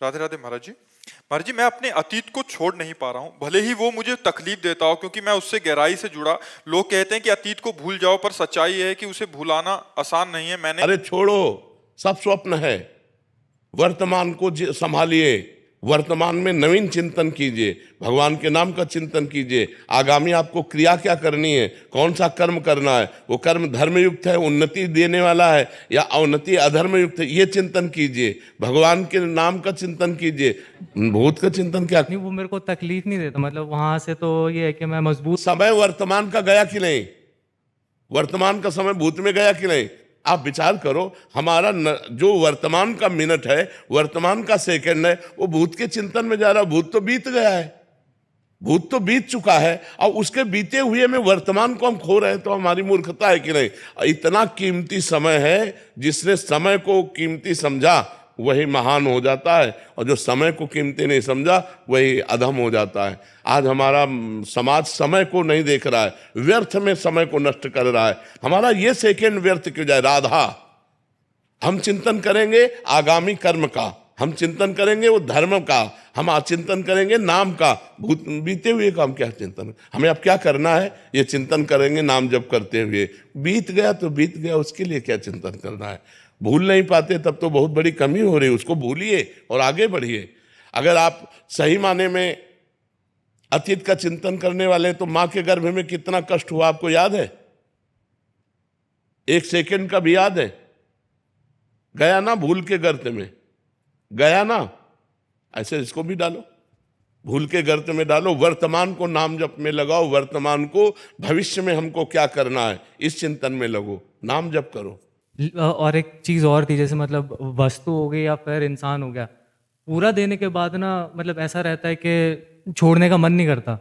राधे राधे महाराज जी। महाराज जी, मैं अपने अतीत को छोड़ नहीं पा रहा हूँ, भले ही वो मुझे तकलीफ देता हो, क्योंकि मैं उससे गहराई से जुड़ा। लोग कहते हैं कि अतीत को भूल जाओ, पर सच्चाई है कि उसे भुलाना आसान नहीं है। मैंने अरे छोड़ो, सब स्वप्न है। वर्तमान को संभालिए, वर्तमान में नवीन चिंतन कीजिए, भगवान के नाम का चिंतन कीजिए। आगामी आपको क्रिया क्या करनी है, कौन सा कर्म करना है, वो कर्म धर्मयुक्त है, उन्नति देने वाला है, या अवनति अधर्म युक्त है, ये चिंतन कीजिए। भगवान के नाम का चिंतन कीजिए। भूत का चिंतन क्या? नहीं, वो मेरे को तकलीफ नहीं देता, मतलब वहां से तो ये है कि मैं मजबूत। समय वर्तमान का गया कि नहीं? वर्तमान का समय भूत में गया कि नहीं? आप विचार करो, हमारा जो वर्तमान का मिनट है, वर्तमान का सेकंड है, वो भूत के चिंतन में जा रहा। भूत तो बीत गया है, भूत तो बीत चुका है, और उसके बीते हुए में वर्तमान को हम खो रहे हैं, तो हमारी मूर्खता है कि नहीं? इतना कीमती समय है, जिसने समय को कीमती समझा वही महान हो जाता है, और जो समय को कीमती नहीं समझा वही अधम हो जाता है। आज हमारा समाज समय को नहीं देख रहा है, व्यर्थ में समय को नष्ट कर रहा है। हमारा ये सेकंड व्यर्थ क्यों जाए? राधा, हम चिंतन करेंगे आगामी कर्म का, हम चिंतन करेंगे वो धर्म का, हम चिंतन करेंगे नाम का। भूत बीते हुए का हम क्या चिंतन? हमें अब क्या करना है? ये चिंतन करेंगे नाम जप करते हुए। बीत गया तो बीत गया, उसके लिए क्या चिंतन करना है? भूल नहीं पाते तब तो बहुत बड़ी कमी हो रही है। उसको भूलिए और आगे बढ़िए। अगर आप सही माने में अतीत का चिंतन करने वाले हैं, तो मां के गर्भ में कितना कष्ट हुआ आपको याद है? एक सेकंड का भी याद है? गया ना भूल के गर्त में, गया ना? ऐसे इसको भी डालो, भूल के गर्त में डालो। वर्तमान को नाम जप में लगाओ, वर्तमान को भविष्य में हमको क्या करना है इस चिंतन में लगो, नाम जप करो। और एक चीज और थी, जैसे मतलब वस्तु हो गई या फिर इंसान हो गया, पूरा देने के बाद ना मतलब ऐसा रहता है कि छोड़ने का मन नहीं करता।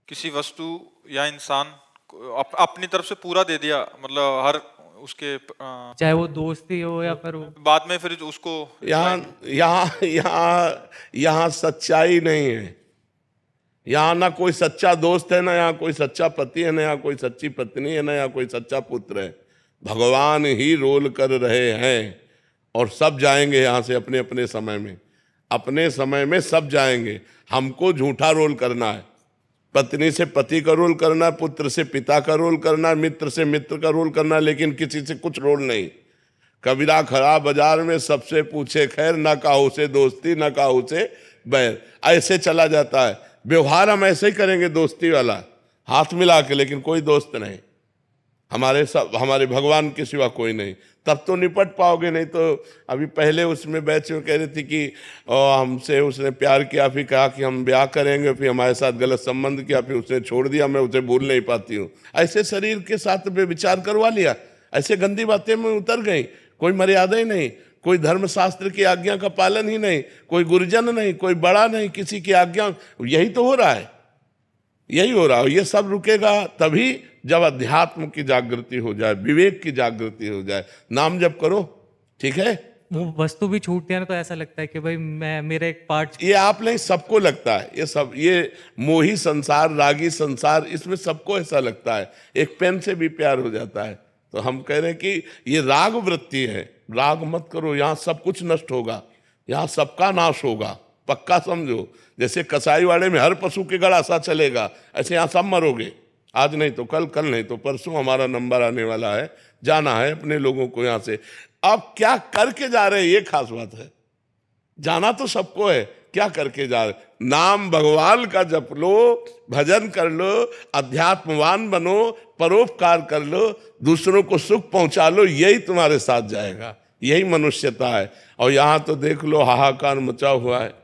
किसी वस्तु या इंसान को अपनी तरफ से पूरा दे दिया, मतलब हर उसके चाहे वो दोस्ती हो या फिर वो। बाद में फिर उसको यहाँ यहाँ यहाँ यहाँ सच्चाई नहीं है। यहाँ ना कोई सच्चा दोस्त है, ना यहाँ कोई सच्चा पति है, ना यहाँ कोई सच्ची पत्नी है, ना यहाँ कोई सच्चा पुत्र है। भगवान ही रोल कर रहे हैं, और सब जाएंगे यहाँ से अपने अपने समय में। अपने समय में सब जाएंगे। हमको झूठा रोल करना है, पत्नी से पति का रोल करना है, पुत्र से पिता का रोल करना है, मित्र से मित्र का रोल करना है, लेकिन किसी से कुछ रोल नहीं। कबीरा खड़ा बाजार में, सबसे पूछे खैर, ना काहू से दोस्ती ना काहू से बैर। ऐसे चला जाता है व्यवहार। हम ऐसे ही करेंगे दोस्ती वाला, हाथ मिला के, लेकिन कोई दोस्त नहीं। हमारे भगवान के सिवा कोई नहीं। तब तो निपट पाओगे, नहीं तो अभी पहले उसमें बैच में कह रही थी कि हमसे उसने प्यार किया, फिर कहा कि हम ब्याह करेंगे, फिर हमारे साथ गलत संबंध किया, फिर उसने छोड़ दिया, मैं उसे भूल नहीं पाती हूँ। ऐसे शरीर के साथ में विचार करवा लिया, ऐसे गंदी बातें में उतर गई। कोई मर्यादा ही नहीं, कोई धर्मशास्त्र की आज्ञा का पालन ही नहीं, कोई गुरुजन नहीं, कोई बड़ा नहीं, किसी की आज्ञा। यही तो हो रहा है, यही हो रहा है। ये सब रुकेगा तभी जब अध्यात्म की जागृति हो जाए, विवेक की जागृति हो जाए। नाम जप करो, ठीक है? वो वस्तु भी छूटती है ना, तो ऐसा लगता है कि भाई मैं, मेरा एक पार्ट। ये आप नहीं, सबको लगता है ये सब। ये मोही संसार, रागी संसार, इसमें सबको ऐसा लगता है। एक पेन से भी प्यार हो जाता है। तो हम कह रहे हैं कि ये राग वृत्ति है। राग मत करो, यहाँ सब कुछ नष्ट होगा, यहाँ सबका नाश होगा, पक्का समझो। जैसे कसाई वाड़े में हर पशु के गड़ा सा चलेगा, ऐसे यहाँ सब मरोगे। आज नहीं तो कल, कल नहीं तो परसों हमारा नंबर आने वाला है, जाना है अपने लोगों को यहाँ से। अब क्या करके जा रहे हैं, ये खास बात है। जाना तो सबको है, क्या करके जा रहे? नाम भगवान का जप लो, भजन कर लो, अध्यात्मवान बनो, परोपकार कर लो, दूसरों को सुख पहुंचा लो, यही तुम्हारे साथ जाएगा। यही मनुष्यता है। और यहाँ तो देख लो, हाहाकार मचा हुआ है,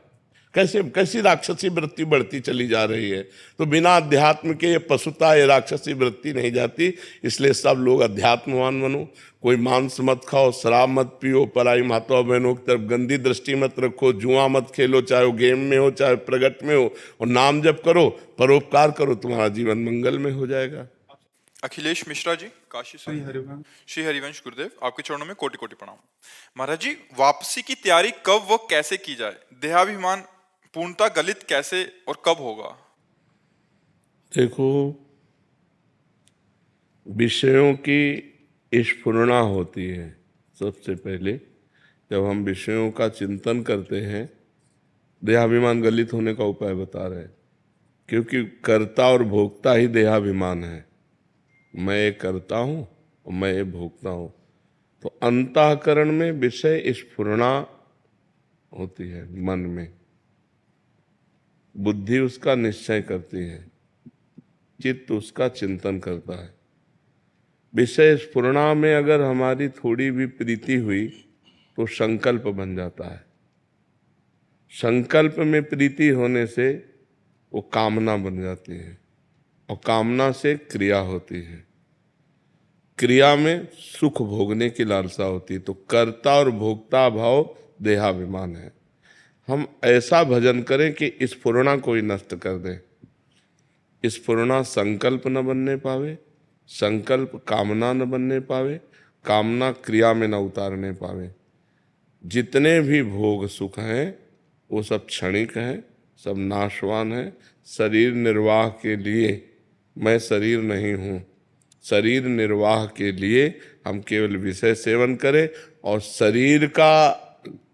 कैसे कैसी राक्षसी वृत्ति बढ़ती चली जा रही है। तो बिना अध्यात्म के ये पशुता, ये राक्षसी वृत्ति नहीं जाती। इसलिए सब लोग अध्यात्मवान बनो। कोई मांस मत खाओ, शराब मत पियो, पराई माताओं बहनों की तरफ गंदी दृष्टि मत रखो, जुआ मत खेलो, चाहे वो गेम में हो चाहे प्रगट में हो, और नाम जप करो, परोपकार करो, तुम्हारा जीवन मंगल में हो जाएगा। अखिलेश मिश्रा जी, काशी से। श्री हरिवंश गुरुदेव, आपके चरणों में कोटि कोटि प्रणाम। महाराज जी, वापसी की तैयारी कब व कैसे की जाए? देहाभिमान पूर्णता गलित कैसे और कब होगा? देखो, विषयों की स्फुरणा होती है सबसे पहले, जब हम विषयों का चिंतन करते हैं, देहाभिमान गलित होने का उपाय बता रहे हैं, क्योंकि कर्ता और भोक्ता ही देहाभिमान है। मैं ये करता हूँ और मैं ये भोगता हूँ। तो अंतःकरण में विषय स्फुरणा होती है, मन में बुद्धि उसका निश्चय करती है, चित्त उसका चिंतन करता है। विषय स्फुरणा में अगर हमारी थोड़ी भी प्रीति हुई तो संकल्प बन जाता है। संकल्प में प्रीति होने से वो कामना बन जाती है और कामना से क्रिया होती है। क्रिया में सुख भोगने की लालसा होती है। तो कर्ता और भोक्ता भाव देहाभिमान है। हम ऐसा भजन करें कि इस स्फुरणा को ही नष्ट कर दें। स्फुरणा संकल्प न बनने पावे, संकल्प कामना न बनने पावे, कामना क्रिया में न उतारने पावे। जितने भी भोग सुख हैं वो सब क्षणिक हैं, सब नाशवान हैं। शरीर निर्वाह के लिए मैं शरीर नहीं हूँ। शरीर निर्वाह के लिए हम केवल विषय सेवन करें और शरीर का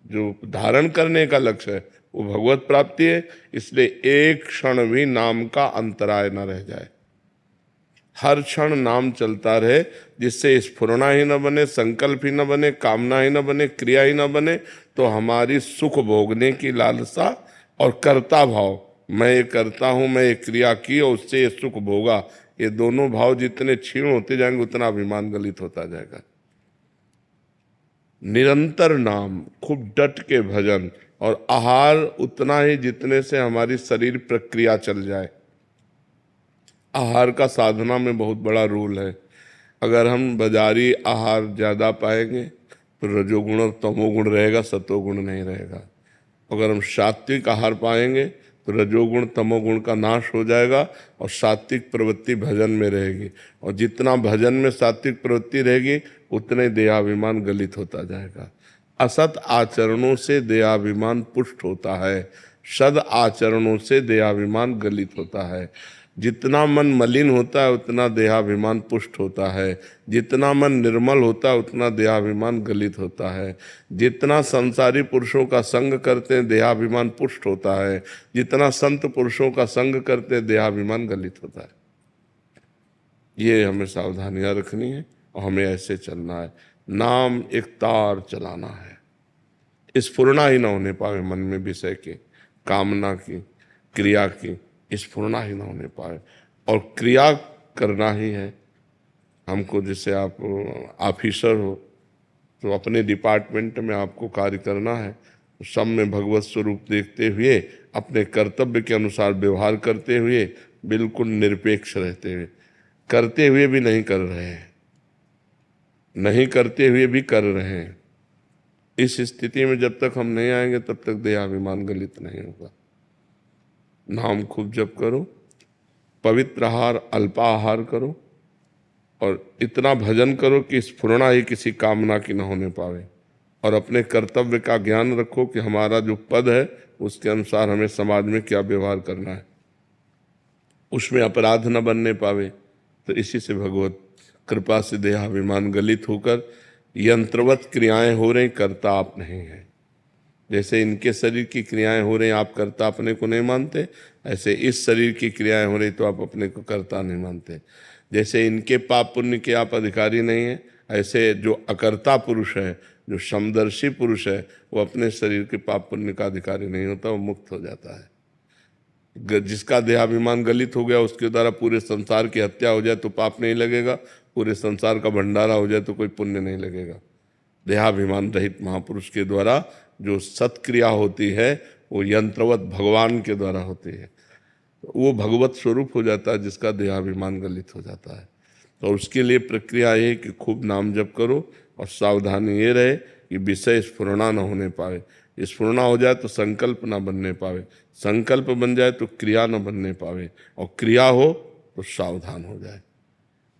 जो धारण करने का लक्ष्य है वो भगवत प्राप्ति है। इसलिए एक क्षण भी नाम का अंतराय न रह जाए। हर क्षण नाम चलता रहे, जिससे स्फुरणा ही न बने, संकल्प ही न बने, कामना ही न बने, क्रिया ही न बने। तो हमारी सुख भोगने की लालसा और कर्ता भाव, मैं ये करता हूँ, मैं ये क्रिया की और उससे ये सुख भोगा, ये दोनों भाव जितने क्षीण होते जाएंगे उतना अभिमान गलित होता जाएगा। निरंतर नाम, खूब डट के भजन और आहार उतना ही जितने से हमारी शरीर प्रक्रिया चल जाए। आहार का साधना में बहुत बड़ा रोल है। अगर हम बाजारी आहार ज़्यादा पाएंगे तो रजोगुण और तमोगुण रहेगा, सतोगुण नहीं रहेगा। अगर हम सात्विक आहार पाएंगे तो रजोगुण तमोगुण का नाश हो जाएगा और सात्विक प्रवृत्ति भजन में रहेगी। और जितना भजन में सात्विक प्रवृत्ति रहेगी उतने देहाभिमान गलित होता जाएगा। असत आचरणों से देहाभिमान पुष्ट होता है, सद आचरणों से देहाभिमान गलित होता है। जितना मन मलिन होता है उतना देहाभिमान पुष्ट होता है, जितना मन निर्मल होता है उतना देहाभिमान गलित होता है। जितना संसारी पुरुषों का संग करते हैं देहाभिमान पुष्ट होता है, जितना संत पुरुषों का संग करते हैं देहाभिमान गलित होता है। ये हमें सावधानियां रखनी है और हमें ऐसे चलना है। नाम एक तार चलाना है। स्फुरणा ही ना होने पावे मन में विषय के, कामना की, क्रिया की, स्फुरणा ही ना होने पाए। और क्रिया करना ही है हमको। जैसे आप ऑफिसर हो तो अपने डिपार्टमेंट में आपको कार्य करना है, तो सब में भगवत स्वरूप देखते हुए, अपने कर्तव्य के अनुसार व्यवहार करते हुए, बिल्कुल निरपेक्ष रहते हुए, करते हुए भी नहीं कर रहे हैं, नहीं करते हुए भी कर रहे हैं। इस स्थिति में जब तक हम नहीं आएंगे तब तक देहाभिमान गलित नहीं होगा। नाम खूब जप करो, पवित्र आहार अल्पाहार करो और इतना भजन करो कि स्फुरणा ही किसी कामना की न होने पावे। और अपने कर्तव्य का ज्ञान रखो कि हमारा जो पद है उसके अनुसार हमें समाज में क्या व्यवहार करना है, उसमें अपराध न बनने पावे। तो इसी से भगवत कृपा से देहाभिमान गलित होकर यंत्रवत क्रियाएं हो रही, कर्ता आप नहीं हैं। जैसे इनके शरीर की क्रियाएं हो रही, आप कर्ता अपने को नहीं मानते, ऐसे इस शरीर की क्रियाएं हो रही तो आप अपने को कर्ता नहीं मानते। जैसे इनके पाप पुण्य के आप अधिकारी नहीं हैं, ऐसे जो अकर्ता पुरुष है, जो समदर्शी पुरुष है, वो अपने शरीर के पाप पुण्य का अधिकारी नहीं होता, वो मुक्त हो जाता है। जिसका देहाभिमान गलित हो गया उसके द्वारा पूरे संसार की हत्या हो जाए तो पाप नहीं लगेगा, पूरे संसार का भंडारा हो जाए तो कोई पुण्य नहीं लगेगा। देहाभिमान रहित महापुरुष के द्वारा जो सत्क्रिया होती है वो यंत्रवत भगवान के द्वारा होती है, वो भगवत स्वरूप हो जाता है जिसका देहाभिमान गलित हो जाता है। तो उसके लिए प्रक्रिया ये कि खूब नाम जप करो और सावधानी ये रहे कि विषय स्फुरणा न होने पाए। स्फुरणा हो जाए तो संकल्प न बनने पावे, संकल्प बन जाए तो क्रिया न बनने पावे, और क्रिया हो तो सावधान हो जाए।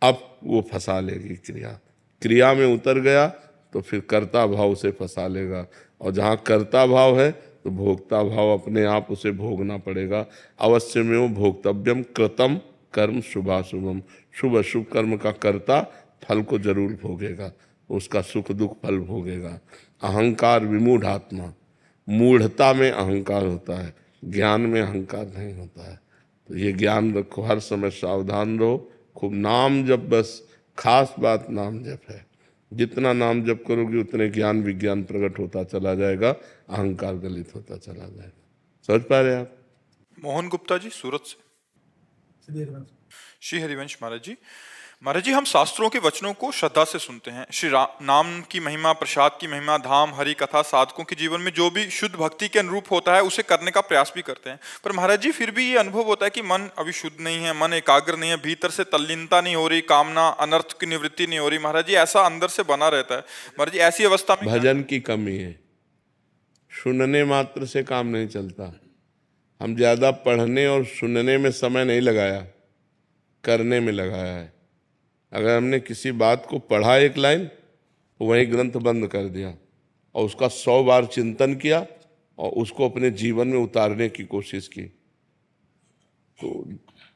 अब वो फंसा लेगी क्रिया, क्रिया में उतर गया तो फिर कर्ता भाव से फंसा लेगा, और जहाँ कर्ता भाव है तो भोक्ता भाव अपने आप उसे भोगना पड़ेगा। अवश्य में वो भोक्तव्यम कृतम कर्म शुभाशुभम, शुभ अशुभ कर्म का कर्ता फल को जरूर भोगेगा। उसका सुख दुख फल भोगेगा। अहंकार विमूढ़ आत्मा, मूढ़ता में अहंकार होता है, ज्ञान में अहंकार नहीं होता है। तो ये ज्ञान रखो, हर समय सावधान रहो, खूब नाम जप, बस खास बात नाम जप है। जितना नाम जप करोगे उतने ज्ञान विज्ञान प्रकट होता चला जाएगा, अहंकार गलित होता चला जाएगा। समझ पा रहे आप? मोहन गुप्ता जी सूरत से। श्री हरिवंश महाराज जी, हम शास्त्रों के वचनों को श्रद्धा से सुनते हैं। श्री नाम की महिमा, प्रसाद की महिमा, धाम, हरि कथा, साधकों के जीवन में जो भी शुद्ध भक्ति के अनुरूप होता है उसे करने का प्रयास भी करते हैं। पर महाराज जी फिर भी ये अनुभव होता है कि मन अभी शुद्ध नहीं है, मन एकाग्र नहीं है, भीतर से तल्लीनता नहीं हो रही, कामना अनर्थ की निवृत्ति नहीं हो रही। महाराज जी ऐसा अंदर से बना रहता है। महाराज जी ऐसी अवस्था में भजन की कमी है। सुनने मात्र से काम नहीं चलता। हम ज्यादा पढ़ने और सुनने में समय नहीं लगाया, करने में लगाया है। अगर हमने किसी बात को पढ़ा एक लाइन तो वही ग्रंथ बंद कर दिया और उसका 100 बार चिंतन किया और उसको अपने जीवन में उतारने की कोशिश की। तो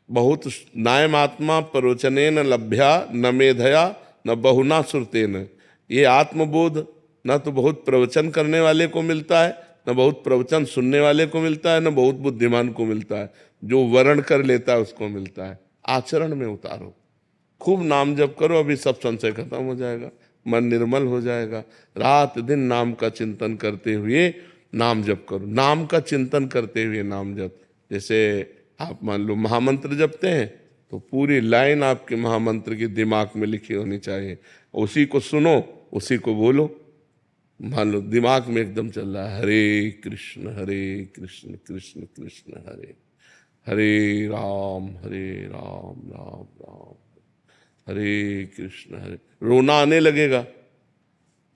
बहुत नायम आत्मा प्रवचनेन लभ्या न मेधया न बहुना श्रुतेन। ये आत्मबोध न तो बहुत प्रवचन करने वाले को मिलता है, न बहुत प्रवचन सुनने वाले को मिलता है, न बहुत बुद्धिमान को मिलता है। जो वर्ण कर लेता है उसको मिलता है। आचरण में उतारो, खूब नाम जप करो, अभी सब संशय खत्म हो जाएगा, मन निर्मल हो जाएगा। रात दिन नाम का चिंतन करते हुए नाम जप करो, नाम का चिंतन करते हुए नाम जप। जैसे आप मान लो महामंत्र जपते हैं तो पूरी लाइन आपके महामंत्र की दिमाग में लिखी होनी चाहिए, उसी को सुनो, उसी को बोलो। मान लो दिमाग में एकदम चल रहा है हरे कृष्ण कृष्ण कृष्ण हरे हरे राम राम राम हरे कृष्ण हरे। रोना आने लगेगा।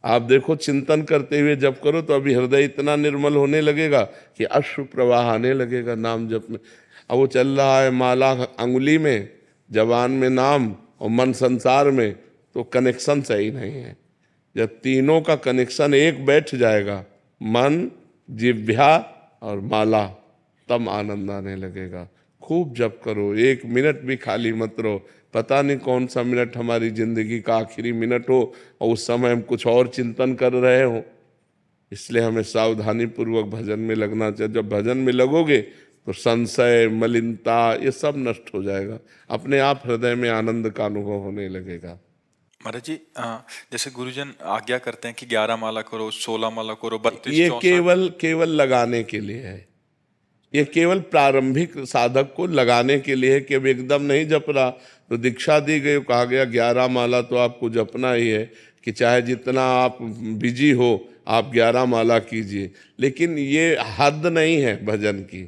आप देखो चिंतन करते हुए जप करो तो अभी हृदय इतना निर्मल होने लगेगा कि अश्रु प्रवाह आने लगेगा नाम जप में। अब वो चल रहा है माला अंगुली में, जबान में नाम और मन संसार में, तो कनेक्शन सही नहीं है। जब तीनों का कनेक्शन एक बैठ जाएगा, मन, जिह्वा और माला, तब आनंद आने लगेगा। खूब जप करो, 1 मिनट भी खाली मत रहो। पता नहीं कौन सा मिनट हमारी जिंदगी का आखिरी मिनट हो और उस समय हम कुछ और चिंतन कर रहे हो। इसलिए हमें सावधानी पूर्वक भजन में लगना चाहिए। जब भजन में लगोगे तो संशय, मलिनता ये सब नष्ट हो जाएगा, अपने आप हृदय में आनंद का अनुभव होने लगेगा। महाराज जी जैसे गुरुजन आज्ञा करते हैं कि 11 माला करो, 16 माला करो, 32, ये 64। केवल लगाने के लिए है। ये केवल प्रारंभिक साधक को लगाने के लिए है कि अब एकदम नहीं जप रहा तो दीक्षा दी गई, कहा गया 11 माला तो आपको जपना ही है, कि चाहे जितना आप बिजी हो आप 11 माला कीजिए। लेकिन ये हद नहीं है भजन की,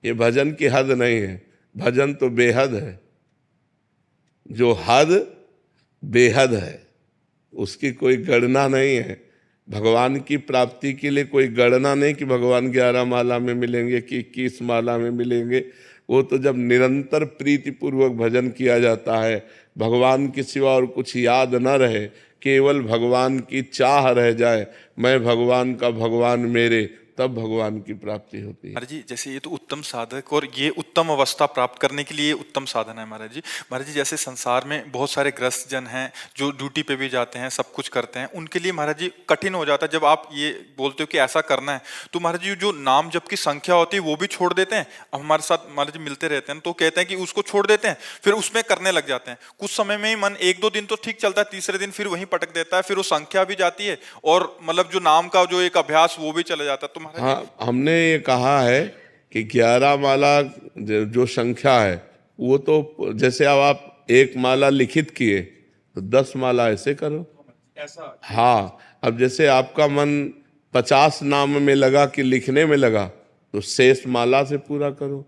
ये भजन की हद नहीं है। भजन तो बेहद है, जो हद बेहद है उसकी कोई गणना नहीं है। भगवान की प्राप्ति के लिए कोई गणना नहीं कि भगवान 11 माला में मिलेंगे कि 21 माला में मिलेंगे। वो तो जब निरंतर प्रीति पूर्वक भजन किया जाता है, भगवान के सिवा और कुछ याद न रहे, केवल भगवान की चाह रह जाए, मैं भगवान का, भगवान मेरे, तब भगवान की प्राप्ति होती है। महाराज जी जैसे ये तो उत्तम साधक और ये उत्तम अवस्था प्राप्त करने के लिए उत्तम साधन है महाराज जी। महाराज जी जैसे संसार में बहुत सारे ग्रस्त जन हैं जो ड्यूटी पे भी जाते हैं, सब कुछ करते हैं, उनके लिए महाराज जी कठिन हो जाता है जब आप ये बोलते हो कि ऐसा करना है। तो महाराज जी जो नाम जप की संख्या होती है वो भी छोड़ देते हैं। अब हमारे साथ महाराज जी मिलते रहते हैं तो कहते हैं कि उसको छोड़ देते हैं, फिर उसमें करने लग जाते हैं। कुछ समय में ही मन 1-2 दिन तो ठीक चलता है, तीसरे दिन फिर वहीं पटक देता है, फिर वो संख्या भी जाती है और मतलब जो नाम का जो एक अभ्यास वो भी चला जाता है। तो महाराज हाँ, हमने ये कहा है कि 11 माला जो संख्या है वो तो जैसे अब आप 1 माला लिखित किए तो 10 माला ऐसे करो ऐसा। हाँ, अब जैसे आपका मन 50 नाम में लगा कि लिखने में लगा तो शेष माला से पूरा करो।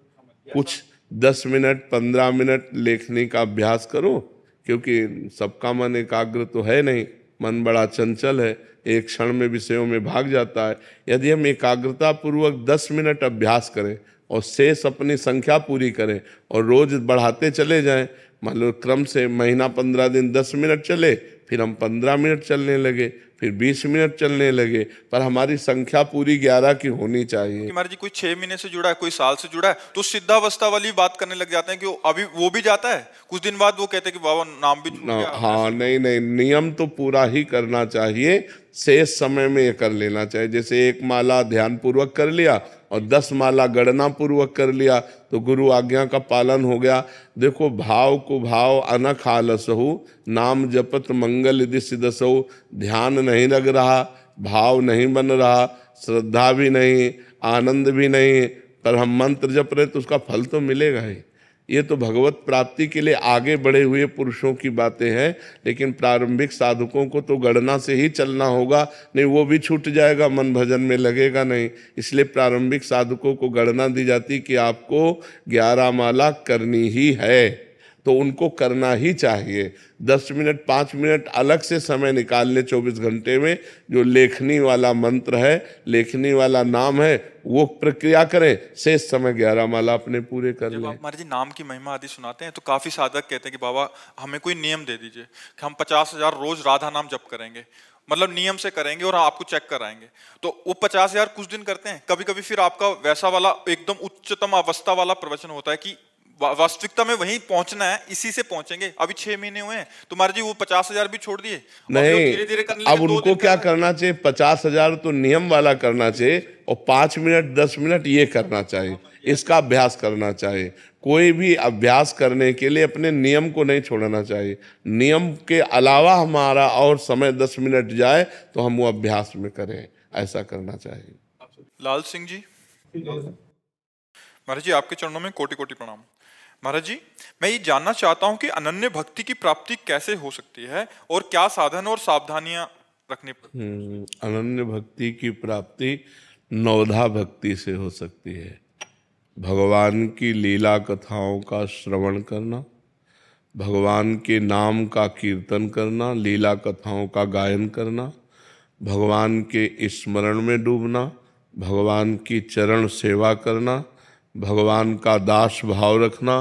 कुछ 10 मिनट 15 मिनट लेखनी का अभ्यास करो, क्योंकि सबका मन एकाग्र तो है नहीं, मन बड़ा चंचल है, एक क्षण में विषयों में भाग जाता है। यदि हम एकाग्रता पूर्वक 10 मिनट अभ्यास करें और शेष अपनी संख्या पूरी करें और रोज बढ़ाते चले जाएं, मान लो क्रम से महीना 15 दिन 10 मिनट चले, फिर हम 15 मिनट चलने लगे, फिर 20 मिनट चलने लगे, पर हमारी संख्या पूरी 11 की होनी चाहिए। कि महाराज जी कोई 6 महीने से जुड़ा है, कोई साल से जुड़ा है, तो सिद्धावस्था वाली बात करने लग जाते हैं कि अभी वो भी जाता है, कुछ दिन बाद वो कहते हैं कि बाबा नाम भी छूट गया। हाँ, नहीं नहीं, नियम तो पूरा ही करना चाहिए, शेष समय में ये कर लेना चाहिए। जैसे 1 माला ध्यान पूर्वक कर लिया और 10 माला गणना पूर्वक कर लिया तो गुरु आज्ञा का पालन हो गया। देखो, भाव को भाव अनख आलसहु, नाम जपत मंगल यदि सिदसहु। ध्यान नहीं लग रहा, भाव नहीं बन रहा, श्रद्धा भी नहीं, आनंद भी नहीं, पर हम मंत्र जप रहे तो उसका फल तो मिलेगा ही। ये तो भगवत प्राप्ति के लिए आगे बढ़े हुए पुरुषों की बातें हैं, लेकिन प्रारंभिक साधकों को तो गणना से ही चलना होगा, नहीं वो भी छूट जाएगा, मन भजन में लगेगा नहीं। इसलिए प्रारंभिक साधकों को गणना दी जाती कि आपको 11 माला करनी ही है, तो उनको करना ही चाहिए। 10 मिनट 5 मिनट अलग से समय निकाल ले 24 घंटे में, जो लेखनी वाला मंत्र है, लेखनी वाला नाम है, वो प्रक्रिया करें, शेष समय 11 माला अपने पूरे कर जब लें। आप महाराज जी नाम की महिमा आदि सुनाते हैं तो काफी साधक कहते हैं कि बाबा हमें कोई नियम दे दीजिए कि हम 50,000 रोज राधा नाम जप करेंगे, मतलब नियम से करेंगे और आपको चेक कराएंगे। तो वो 50,000 कुछ दिन करते हैं, कभी कभी फिर आपका वैसा वाला एकदम उच्चतम अवस्था वाला प्रवचन होता है कि वास्तविकता में वहीं पहुंचना है, इसी से पहुंचेंगे। अभी 6 महीने हुए हैं तो महाराज जी वो 50,000 भी छोड़ दिए, नहीं, धीरे-धीरे करने अब लगे, 2 उनको दिन क्या कर रहे हैं। करना चाहिए, 50,000 तो नियम वाला करना चाहिए और 5 मिनट 10 मिनट ये करना चाहिए, इसका अभ्यास करना चाहिए। कोई भी अभ्यास करने के लिए अपने नियम को नहीं छोड़ना चाहिए। नियम के अलावा हमारा और समय 10 मिनट जाए तो हम वो अभ्यास में करें, ऐसा करना चाहिए। लाल सिंह जी। महाराज जी आपके चरणों में कोटि कोटि प्रणाम। महाराज जी मैं ये जानना चाहता हूँ कि अनन्य भक्ति की प्राप्ति कैसे हो सकती है और क्या साधन और सावधानियां रखनी पड़ती? अनन्य भक्ति की प्राप्ति नवधा भक्ति से हो सकती है। भगवान की लीला कथाओं का श्रवण करना, भगवान के नाम का कीर्तन करना, लीला कथाओं का गायन करना, भगवान के स्मरण में डूबना, भगवान की चरण सेवा करना, भगवान का दास भाव रखना,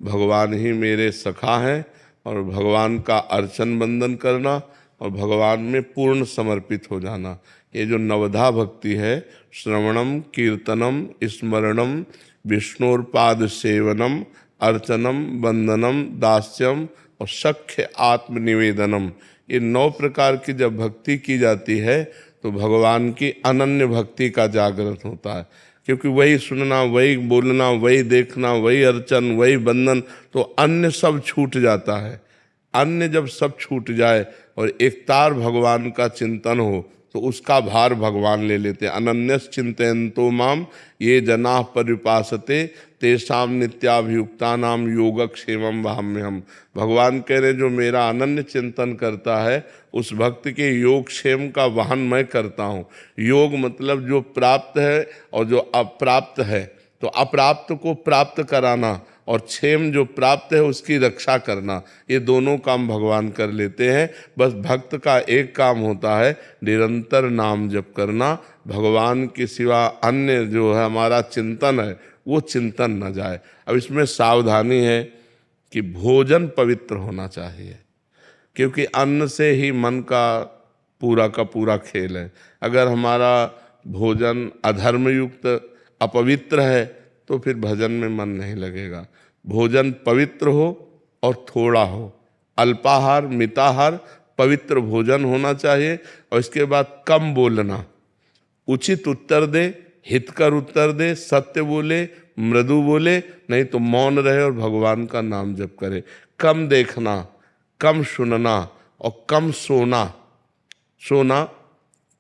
भगवान ही मेरे सखा हैं, और भगवान का अर्चन बंदन करना और भगवान में पूर्ण समर्पित हो जाना। ये जो नवधा भक्ति है, श्रवणम कीर्तनम स्मरणम विष्णुर्पाद सेवनम अर्चनम वंदनम दास्यम और सख्य आत्मनिवेदनम, ये 9 प्रकार की जब भक्ति की जाती है तो भगवान की अनन्य भक्ति का जागृत होता है। क्योंकि वही सुनना, वही बोलना, वही देखना, वही अर्चन, वही बंधन, तो अन्य सब छूट जाता है। अन्य जब सब छूट जाए और एकतार भगवान का चिंतन हो तो उसका भार भगवान ले लेते हैं। अनन्यस चिंतयन्तो माम ये जनाः परिपासते तेषाम नित्याभियुक्तानाम योगक्षेमं वहाम्यहम्। भगवान कह रहे जो मेरा अनन्य चिंतन करता है उस भक्त के योगक्षेम का वहन मैं करता हूँ। योग मतलब जो प्राप्त है और जो अप्राप्त है, तो अप्राप्त को प्राप्त कराना और क्षेम जो प्राप्त है उसकी रक्षा करना, ये दोनों काम भगवान कर लेते हैं। बस भक्त का एक काम होता है निरंतर नाम जप करना, भगवान के सिवा अन्य जो है हमारा चिंतन है वो चिंतन न जाए। अब इसमें सावधानी है कि भोजन पवित्र होना चाहिए, क्योंकि अन्न से ही मन का पूरा खेल है। अगर हमारा भोजन अधर्मयुक्त अपवित्र है तो फिर भजन में मन नहीं लगेगा। भोजन पवित्र हो और थोड़ा हो, अल्पाहार मिताहार पवित्र भोजन होना चाहिए। और इसके बाद कम बोलना, उचित उत्तर दे, हितकर उत्तर दे, सत्य बोले, मृदु बोले, नहीं तो मौन रहे और भगवान का नाम जप करे। कम देखना, कम सुनना और कम सोना।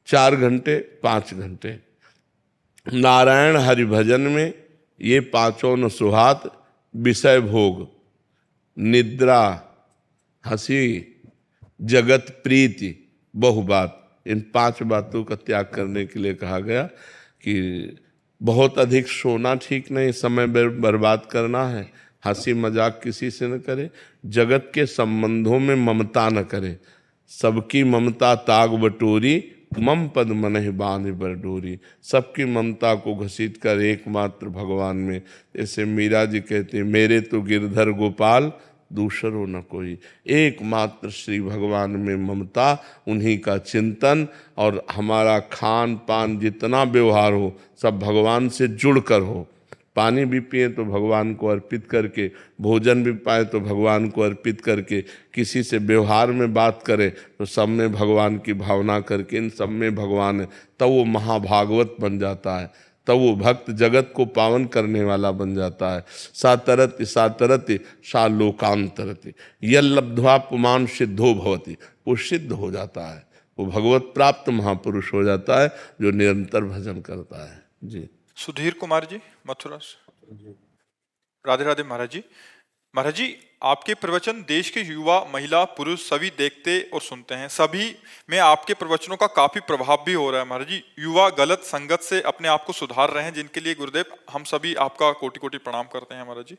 4 घंटे 5 घंटे। नारायण हरि भजन में ये 5 न सुहात, विषय भोग, निद्रा, हंसी, जगत प्रीति, बहुबात, इन 5 बातों का त्याग करने के लिए कहा गया कि बहुत अधिक सोना ठीक नहीं, समय बर्बाद करना है। हंसी मजाक किसी से न करे, जगत के संबंधों में ममता न करे। सबकी ममता ताग बटोरी, मम पद मनहि बांध बर डोरी। सबकी ममता को घसीट कर एकमात्र भगवान में, जैसे मीरा जी कहते हैं मेरे तो गिरधर गोपाल दूसरो न कोई। एकमात्र श्री भगवान में ममता, उन्हीं का चिंतन, और हमारा खान पान जितना व्यवहार हो सब भगवान से जुड़कर हो। पानी भी पिए तो भगवान को अर्पित करके, भोजन भी पाए तो भगवान को अर्पित करके, किसी से व्यवहार में बात करें तो सब में भगवान की भावना करके, इन सब में भगवान है, तब वो महाभागवत बन जाता है, तब वो भक्त जगत को पावन करने वाला बन जाता है। सातरति सातरति सा लोकांतरति यल्लब्ध्वा पुमान सिद्धो भवति, वो सिद्ध हो जाता है, वो भगवत प्राप्त महापुरुष हो जाता है जो निरंतर भजन करता है। जी। सुधीर कुमार जी, मथुरा से। राधे राधे महाराज जी। महाराज जी, आपके प्रवचन देश के युवा, महिला, पुरुष सभी देखते और सुनते हैं। सभी में आपके प्रवचनों का काफी प्रभाव भी हो रहा है। महाराज जी, युवा गलत संगत से अपने आप को सुधार रहे हैं, जिनके लिए गुरुदेव हम सभी आपका कोटि कोटि प्रणाम करते हैं। महाराज जी,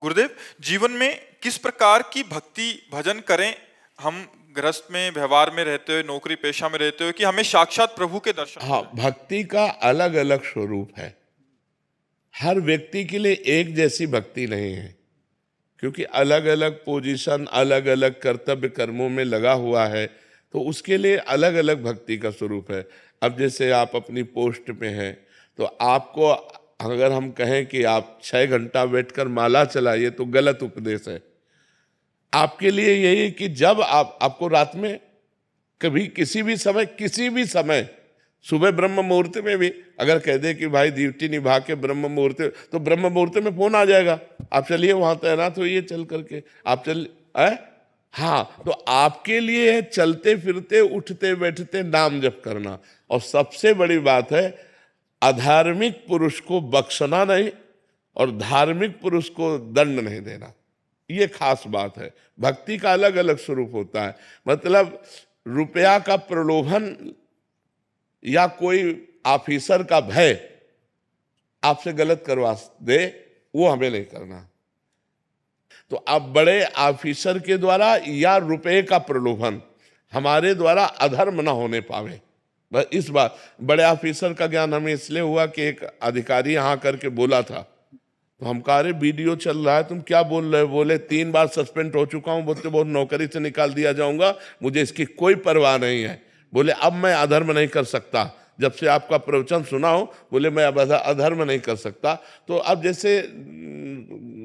गुरुदेव, जीवन में किस प्रकार की भक्ति भजन करें हम, गृहस्थ में, व्यवहार में रहते हुए, नौकरी पेशा में रहते हुए, कि हमें साक्षात प्रभु के दर्शन? हाँ, भक्ति का अलग अलग स्वरूप है। हर व्यक्ति के लिए एक जैसी भक्ति नहीं है, क्योंकि अलग अलग पोजीशन, अलग अलग कर्तव्य कर्मों में लगा हुआ है, तो उसके लिए अलग अलग भक्ति का स्वरूप है। अब जैसे आप अपनी पोस्ट पे हैं, तो आपको अगर हम कहें कि आप 6 घंटा बैठकर माला चलाइए तो गलत उपदेश है। आपके लिए यही कि जब आपको रात में कभी किसी भी समय सुबह ब्रह्म मुहूर्त में भी अगर कह दे कि भाई ड्यूटी निभा के ब्रह्म मुहूर्त, तो ब्रह्म मुहूर्त में फोन आ जाएगा, आप चलिए वहां तैनात होइए, चल करके आप चल हाँ, तो आपके लिए है चलते फिरते उठते बैठते नाम जप करना। और सबसे बड़ी बात है, अधार्मिक पुरुष को बख्शना नहीं और धार्मिक पुरुष को दंड नहीं देना। ये खास बात है। भक्ति का अलग अलग स्वरूप होता है। मतलब रुपया का प्रलोभन या कोई ऑफिसर का भय आपसे गलत करवा दे, वो हमें नहीं करना। तो आप बड़े ऑफिसर के द्वारा या रुपए का प्रलोभन हमारे द्वारा अधर्म ना होने पावे, बस इस बात। बड़े ऑफिसर का ज्ञान हमें इसलिए हुआ कि एक अधिकारी यहाँ करके बोला था, तो हम कहा अरे वीडियो चल रहा है, तुम क्या बोल रहे हो? बोले 3 बार सस्पेंड हो चुका हूँ, बोलते बहुत नौकरी से निकाल दिया जाऊंगा, मुझे इसकी कोई परवाह नहीं है। बोले अब मैं अधर्म नहीं कर सकता, जब से आपका प्रवचन सुना हो, बोले मैं अब अधर्म नहीं कर सकता। तो अब जैसे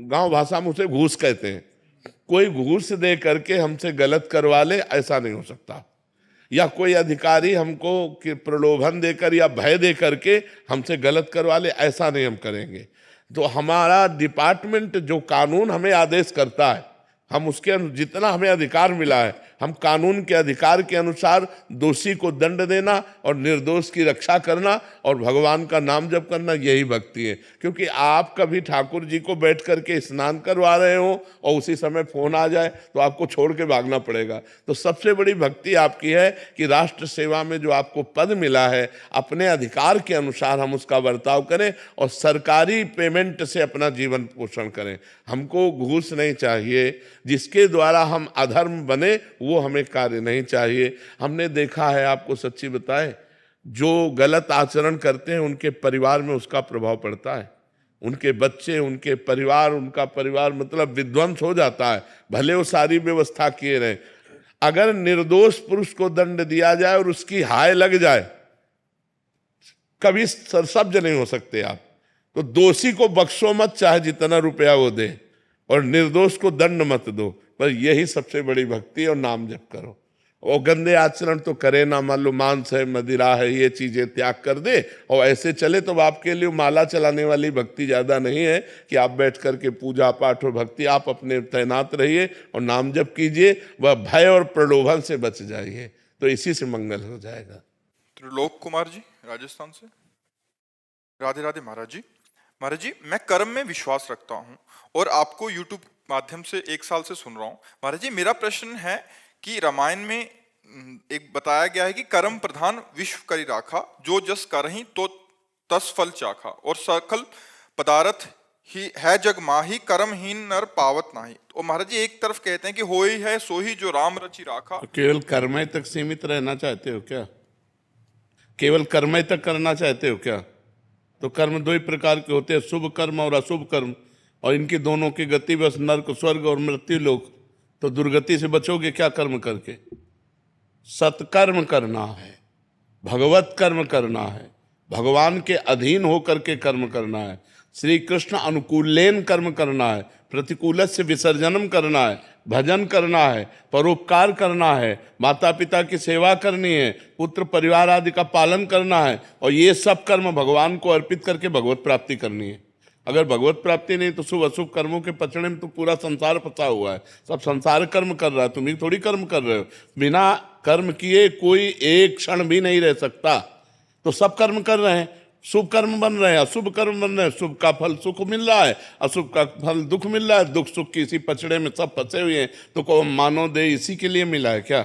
गांव भाषा में उसे घूस कहते हैं, कोई घूस दे करके हमसे गलत करवा ले, ऐसा नहीं हो सकता। या कोई अधिकारी हमको प्रलोभन देकर या भय दे करके हमसे गलत करवा ले, ऐसा नहीं हम करेंगे। तो हमारा डिपार्टमेंट जो कानून हमें आदेश करता है, हम उसके जितना हमें अधिकार मिला है, हम कानून के अधिकार के अनुसार दोषी को दंड देना और निर्दोष की रक्षा करना और भगवान का नाम जप करना, यही भक्ति है। क्योंकि आप कभी ठाकुर जी को बैठ करके स्नान करवा रहे हो और उसी समय फोन आ जाए तो आपको छोड़ के भागना पड़ेगा। तो सबसे बड़ी भक्ति आपकी है कि राष्ट्र सेवा में जो आपको पद मिला है, अपने अधिकार के अनुसार हम उसका बर्ताव करें और सरकारी पेमेंट से अपना जीवन पोषण करें। हमको घूस नहीं चाहिए, जिसके द्वारा हम अधर्म बने वो हमें कार्य नहीं चाहिए। हमने देखा है, आपको सच्ची बताए, जो गलत आचरण करते हैं उनके परिवार में उसका प्रभाव पड़ता है। उनके बच्चे, उनके परिवार, उनका परिवार मतलब विध्वंस हो जाता है, भले वो सारी व्यवस्था किए रहे। अगर निर्दोष पुरुष को दंड दिया जाए और उसकी हाय लग जाए, कभी सरसब्ज नहीं हो सकते आप। तो दोषी को बख्शो मत, चाहे जितना रुपया वो दे, और निर्दोष को दंड मत दो। पर यही सबसे बड़ी भक्ति, और नाम जप करो। और गंदे आचरण तो करे ना, मान लो मांस है, मदिरा है, ये चीजें त्याग कर दे और ऐसे चले, तो आपके लिए माला चलाने वाली भक्ति ज्यादा नहीं है कि आप बैठ करके पूजा पाठ और भक्ति। आप अपने तैनात रहिए और नाम जप कीजिए, वह भय और प्रलोभन से बच जाइए, तो इसी से मंगल हो जाएगा। त्रिलोक कुमार जी, राजस्थान से। राधे राधे महाराज जी। महाराज जी, मैं कर्म में विश्वास रखता हूँ और आपको यूट्यूब माध्यम से 1 साल से सुन रहा हूँ। महाराज जी, मेरा प्रश्न है कि रामायण में एक बताया गया है कि कर्म प्रधान विश्व करी राखा, जो जस करहि तो तस फल चाखा, और सकल पदार्थ ही है जग माही, कर्महीन नर पावत नाही। तो महाराज जी, एक तरफ कहते हैं कि होई है सोही जो राम रचि राखा। तो केवल कर्म तक सीमित रहना चाहते हो क्या? केवल कर्म तक करना चाहते हो क्या? तो कर्म 2 ही प्रकार के होते हैं, शुभ कर्म और अशुभ कर्म। और इनकी दोनों की गति बस नर्क स्वर्ग और मृत्यु लोक, तो दुर्गति से बचोगे क्या कर्म करके? सत्कर्म करना है, भगवत कर्म करना है, भगवान के अधीन होकर के कर्म करना है, श्री कृष्ण अनुकूलेन कर्म करना है, प्रतिकूल से विसर्जनम करना है, भजन करना है, परोपकार करना है, माता पिता की सेवा करनी है, पुत्र परिवार आदि का पालन करना है, और ये सब कर्म भगवान को अर्पित करके भगवत प्राप्ति करनी है। अगर भगवत प्राप्ति नहीं तो शुभ अशुभ कर्मों के पचड़े में तो पूरा संसार फंसा हुआ है। सब संसार कर्म कर रहा है, तुम ही थोड़ी कर्म कर रहे हो। बिना कर्म किए कोई एक क्षण भी नहीं रह सकता। तो सब कर्म कर रहे हैं, शुभ कर्म बन रहे हैं, अशुभ कर्म बन रहे हैं। शुभ का फल सुख मिल रहा है, अशुभ का फल दुख मिल रहा है। दुख सुख की इसी पचड़े में सब फंसे हुए हैं। तो को मानो दे इसी के लिए मिला है क्या?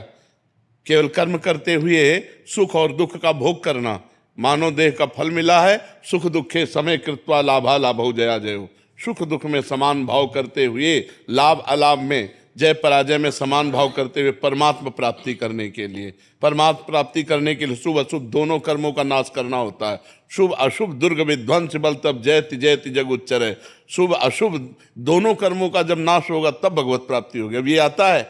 केवल कर्म करते हुए सुख और दुख का भोग करना। मानव देह का फल मिला है, सुख दुखे समय कृत्वा लाभा लाभो जया जयो। सुख दुख में समान भाव करते हुए, लाभ अलाभ में, जय पराजय में समान भाव करते हुए परमात्मा प्राप्ति करने के लिए, परमात्मा प्राप्ति करने के लिए शुभ अशुभ दोनों कर्मों का नाश करना होता है। शुभ अशुभ दुर्ग विध्वंस बल तब जयति जयति जग उच्चर। शुभ अशुभ दोनों कर्मों का जब नाश होगा तब भगवत प्राप्ति होगी। अब ये आता है,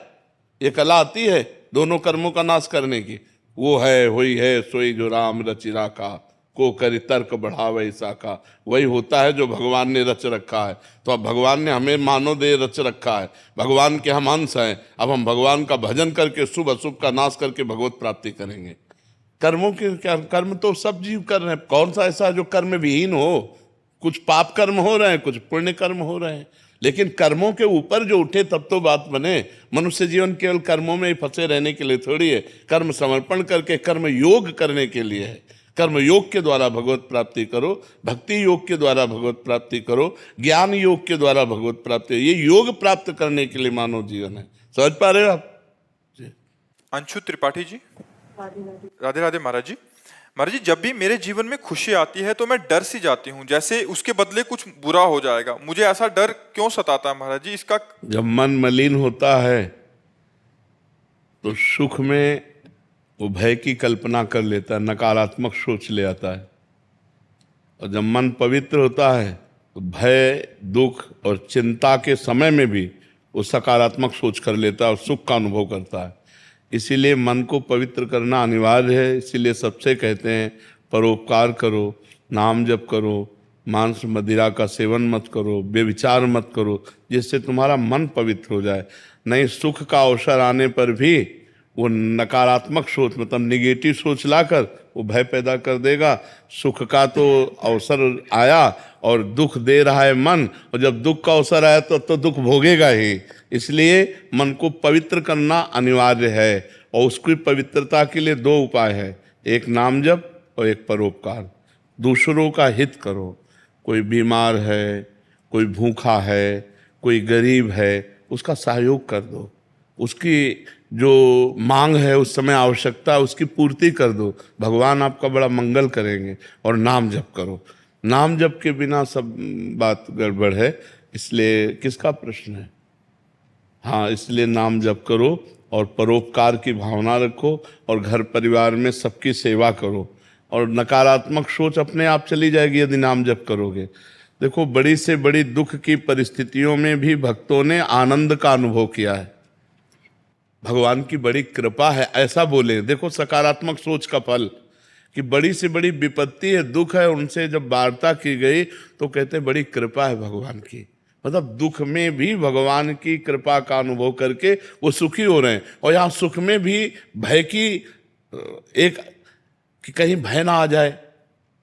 ये कला आती है दोनों कर्मों का नाश करने की। वो है हुई है सोई जो राम रचिरा का, को करी तर्क बढ़ावे ईसा का। वही होता है जो भगवान ने रच रखा है। तो अब भगवान ने हमें मानव देह रच रखा है, भगवान के हम अंश हैं। अब हम भगवान का भजन करके शुभ अशुभ का नाश करके भगवत प्राप्ति करेंगे। कर्मों के क्या, कर्म तो सब जीव कर रहे हैं। कौन सा ऐसा जो कर्म विहीन हो? कुछ पाप कर्म हो रहे हैं, कुछ पुण्य कर्म हो रहे हैं, लेकिन कर्मों के ऊपर जो उठे तब तो बात बने। मनुष्य जीवन केवल कर्मों में ही फंसे रहने के लिए थोड़ी है। कर्म समर्पण करके कर्म योग करने के लिए है। कर्म योग के द्वारा भगवत प्राप्ति करो, भक्ति योग के द्वारा भगवत प्राप्ति करो, ज्ञान योग के द्वारा भगवत प्राप्ति। ये योग प्राप्त करने के लिए मानव जीवन है। समझ पा रहे हो आप? अंशु त्रिपाठी जी, राधे राधे महाराज जी। महाराज जी, जब भी मेरे जीवन में खुशी आती है तो मैं डर सी जाती हूँ, जैसे उसके बदले कुछ बुरा हो जाएगा। मुझे ऐसा डर क्यों सताता है महाराज जी? इसका जब मन मलिन होता है तो सुख में वो भय की कल्पना कर लेता है, नकारात्मक सोच ले आता है। और जब मन पवित्र होता है तो भय, दुख और चिंता के समय में भी वो सकारात्मक सोच कर लेता है और सुख का अनुभव करता है। इसीलिए मन को पवित्र करना अनिवार्य है। इसीलिए सबसे कहते हैं परोपकार करो, नाम जप करो, मांस मदिरा का सेवन मत करो, व्यभिचार मत करो, जिससे तुम्हारा मन पवित्र हो जाए। नहीं सुख का अवसर आने पर भी वो नकारात्मक सोच, मतलब निगेटिव सोच लाकर वो भय पैदा कर देगा। सुख का तो अवसर आया और दुख दे रहा है मन, और जब दुख का अवसर आया तो दुख भोगेगा ही। इसलिए मन को पवित्र करना अनिवार्य है। और उसकी पवित्रता के लिए दो उपाय है, एक नाम जप और एक परोपकार। दूसरों का हित करो। कोई बीमार है, कोई भूखा है, कोई गरीब है, उसका सहयोग कर दो। उसकी जो मांग है उस समय आवश्यकता है उसकी पूर्ति कर दो। भगवान आपका बड़ा मंगल करेंगे। और नाम जप करो। नाम जप के बिना सब बात गड़बड़ है। इसलिए किसका प्रश्न है? हाँ, इसलिए नाम जप करो और परोपकार की भावना रखो और घर परिवार में सबकी सेवा करो। और नकारात्मक सोच अपने आप चली जाएगी यदि नाम जप करोगे। देखो, बड़ी से बड़ी दुख की परिस्थितियों में भी भक्तों ने आनंद का अनुभव किया है। भगवान की बड़ी कृपा है ऐसा बोले। देखो सकारात्मक सोच का फल कि बड़ी से बड़ी विपत्ति है, दुख है, उनसे जब वार्ता की गई तो कहते बड़ी कृपा है भगवान की। मतलब दुख में भी भगवान की कृपा का अनुभव करके वो सुखी हो रहे हैं। और यहाँ सुख में भी भय की एक कि कहीं भय ना आ जाए,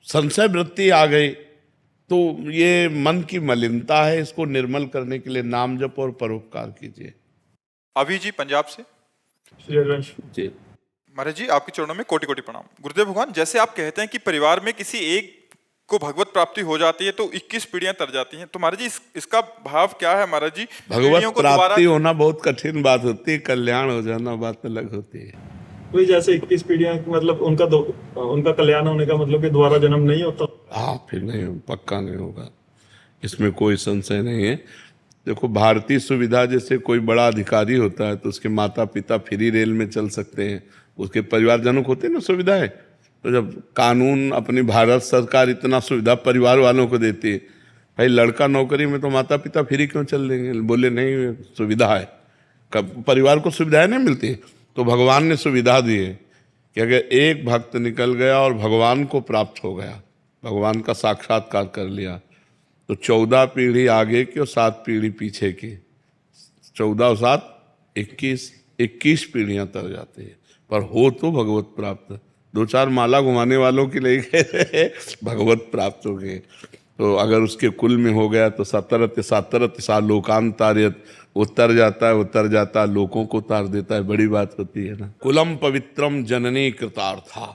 संशय वृत्ति आ गई, तो ये मन की मलिनता है। इसको निर्मल करने के लिए नाम जप और परोपकार कीजिए। अभी जी पंजाब से। श्री हरिवंश जी महाराज जी, आपके चरणों में कोटि कोटि प्रणाम। गुरुदेव भगवान, जैसे आप कहते हैं कि परिवार में किसी एक को भगवत प्राप्ति हो जाती है तो 21 पीढ़ियां तर जाती हैं, तो महाराज जी इसका भाव क्या है महाराज जी? भगवत प्राप्ति होना बहुत कठिन बात होती है, कल्याण हो जाना बात अलग होती है। वही जैसे 21 पीढ़ियां, मतलब उनका कल्याण होने का मतलब कि दोबारा जन्म नहीं होता। हाँ, फिर नहीं, पक्का नहीं होगा, इसमें कोई संशय नहीं है। देखो, भारतीय सुविधा जैसे कोई बड़ा अधिकारी होता है तो उसके माता पिता फ्री रेल में चल सकते हैं, उसके परिवारजनों को होती है ना सुविधाएं। तो जब कानून, अपनी भारत सरकार इतना सुविधा परिवार वालों को देती है भाई लड़का नौकरी में तो माता पिता फ्री क्यों चल देंगे? बोले नहीं, सुविधा है, कब परिवार को सुविधाएं नहीं मिलती, तो भगवान ने सुविधा दी है कि अगर एक भक्त निकल गया और भगवान को प्राप्त हो गया, भगवान का साक्षात्कार कर लिया, तो 14 पीढ़ी आगे की और 7 पीढ़ी पीछे की, 14 और 7 21 पीढ़ियां तर जाती है, पर हो तो भगवत प्राप्त। 2-4 माला घुमाने वालों के लिए भगवत प्राप्त हो गए। तो अगर उसके कुल में हो गया तो सतरत सा लोकांतार्यत, उतर जाता है, लोगों को उतार देता है, बड़ी बात होती है ना। कुलम पवित्रम जननी कृतार्था,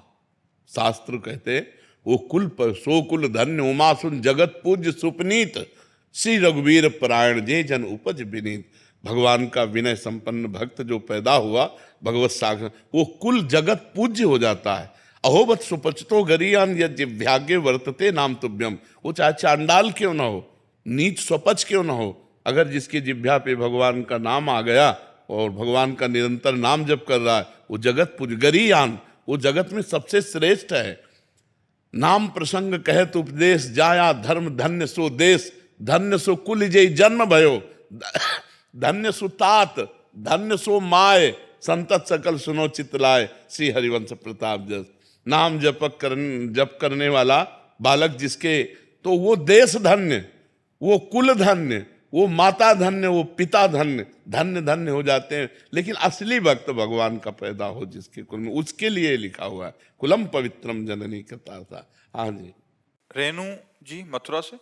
शास्त्र कहते वो कुल पर सो कुल धन्य उमासुन जगत पूज्य सुपनीत, श्री रघुवीर परायण जे जन उपज विनीत। भगवान का विनय संपन्न भक्त जो पैदा हुआ भगवत सागर, वो कुल जगत पूज्य हो जाता है। अहोबत सुपचितो गरियान यज्ञ वर्तते नाम तुभ्यम, वो चाहे चांडाल क्यों ना हो, नीच स्वपच क्यों ना हो, अगर जिसकी जिह्वा पे भगवान का नाम आ गया और भगवान का निरंतर नाम जप कर रहा है, वो जगत पूज्य गरियान, वो जगत में सबसे श्रेष्ठ है। नाम प्रसंग कहत उपदेश जाया धर्म धन्य सो देश, धन्य सो कुल जय जन्म भयो, धन्य सो तात, धन्य सो माय, संतत सकल सुनो चितलाय, श्री हरिवंश प्रताप जस। नाम जप करने वाला बालक जिसके, तो वो देश धन्य, वो कुल धन्य, वो माता धन्य, वो पिता धन्य, धन्य धन्य हो जाते हैं। लेकिन असली भक्त भगवान का पैदा हो जिसके कुल में, उसके लिए लिखा हुआ है कुलम पवित्रम जननी कृतार्था। हाँ जी। रेणु जी मथुरा से।